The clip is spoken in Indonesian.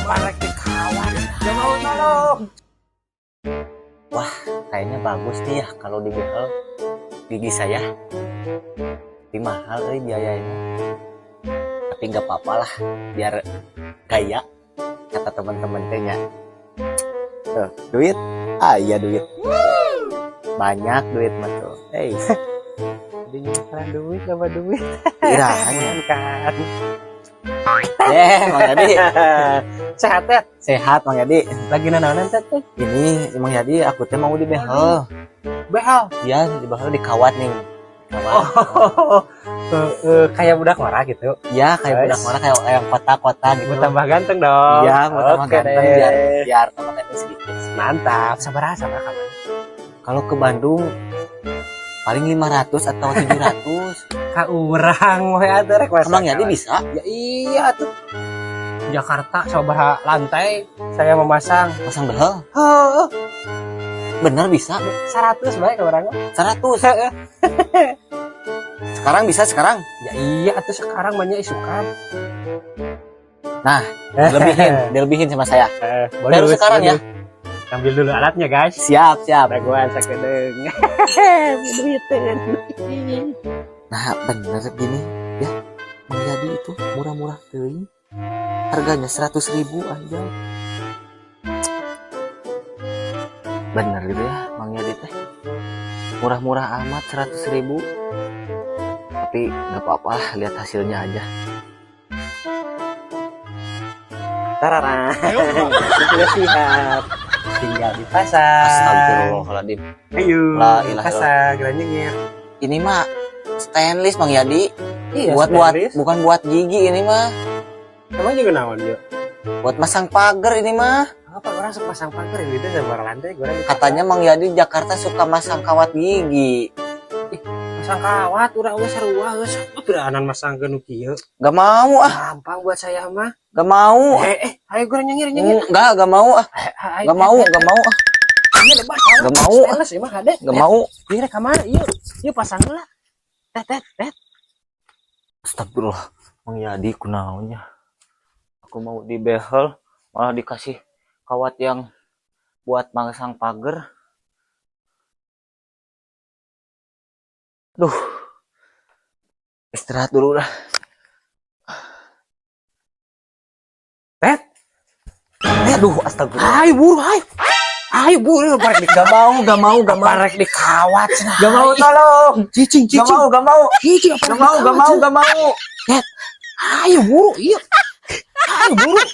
Parek dikawat. Gak mau nolong. Wah, kayaknya bagus nih ya kalau dibehel gigi saya. Tapi mahal biayanya. Tapi nggak apa-apa lah, biar kaya kata teman-teman tehnya. Tuh, duit, iya duit. Banyak duit mah tuh. Jadi nyimpan duit, dapat duit. Kiranya Kan. Mang Yadi. Sehat ya? Sehat Mang Yadi. Lagi nanaonan teh? Ini Mang Yadi aku teh mau dibehel. Behel. Iya, dibehel di kawat nih. Kawat. Kayak budak marah gitu. Iya, kayak budak mana kayak kota-kota gitu. Mau tambah ganteng dong. Iya, mau tambah Oke ganteng deh. biar tambah ganteng sedikit. Mantap. Sabar kapan? Kalau ke Bandung paling 500 atau 700. Ka urang we atuh rek masa. Mang Yadi bisa? Ya iya tuh. Jakarta sabaraha lantai saya memasang. Pasang behel? Heuh, Bener bisa? 100 bae ka urang. 100. Sekarang bisa sekarang? Ya iya atuh sekarang banyak isukan. Nah, dilebihin sama saya. Baru Bonus, sekarang ya. bonus. Ambil dulu alatnya guys. Siap. Raguan sakedeung. Duiteun. Nah, bener gini ya. Mang Yadi itu murah-murah teuing. Harganya 100.000 aja. Bener gitu ya, Mang Yadi teh. Murah-murah amat 100.000. Tapi nggak apa-apa lah, lihat hasilnya aja. Tararang. Sudah siap. Tinggal dipasang. Astagfirullahaladzim. Ayo. La ilaha Pasang, gerak nyengir. Ini mah stainless Mang Yadi. Iya, buat bukan buat gigi ini mah. Emang juga naon yuk? Buat masang pagar ini mah. Apa orang suka pasang pagar gitu sebar lantai gue Katanya Mang Yadi Jakarta suka masang kawat gigi. masang kawat urang geus sarua geus beranan masang ke nu kieu. Gak mau ah. Gampang buat saya mah. Gak mau. Ayo gue nyengir. Gak mau ah. Gak mau ah. Ini lebat. Gak mau ah. Stainless mah hade. Gak mau. Ieu rek ka mana ieu? Ieu pasang heula. Tet. Astagfirullah. Mang Yadi kunaonnya. Aku mau dibehel malah dikasih kawat yang buat masang pagar. Duh. Istirahat dulu dah. Tet. Aduh, astagfirullah. Ayo buru parek di Gak mau. parek di kawat cenah. Gak mau tolong. Cicing. Gak mau. Cicing apa? Gak mau. Ayo buru, iya. Ayo buru.